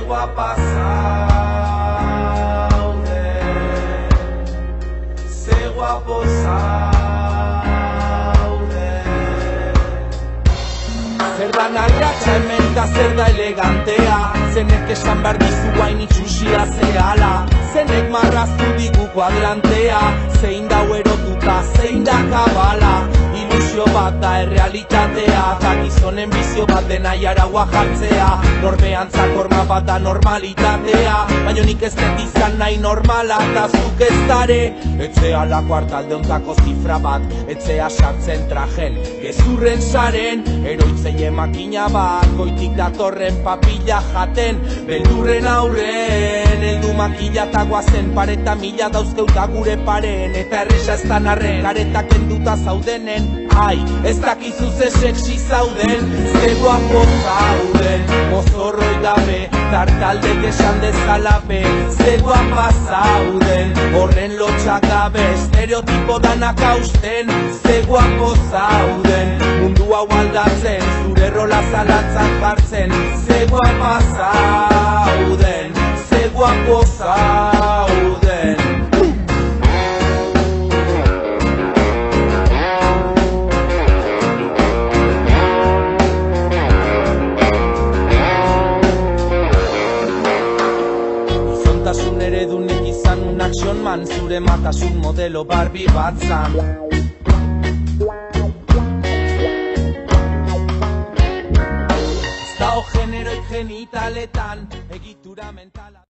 guapa zaude, ze guapo zaude. Zer da narratxa hemen da zer da elegantea, zenek esan behar dizu hain itxusia zehala, zenek marraztu digu kuadrantea, zein dau erotuta, zein da kabala, ilusio bat da errealitatea, eta gizonen bizio bat dena jaraua jartzea, norbeantzak horma bat da normalitatea, baina nik ez dut izan nahi normala, eta zuk ez dare, etzea lako hartalde ontako zifra bat, etzea sartzen trajen, gezurren saren, eroitzeie makina bat, goitik datorren papilla jaten, beldurren aurren, heldu makila eta guazen, pareta mila dauzkeuta gure paren, eta erresa ez da narren, karetak enduta zaudenen, ai, ez dakizu ze sexy zauden, ze guapo zauden, mozorroi gabe, tartaldek esan dezalape, ze guapa zauden, horren lotxak gabe, estereotipo danak hausten, ze guapo zauden, mundu hau aldatzen, zure rola zalantzan jartzen, ze guapa zauden, ze guapo zauden. Gizontasun eredunek izan un action man, zure matasun modelo Barbie bat zan. Ez dago generoik genitaletan, egitura mentala.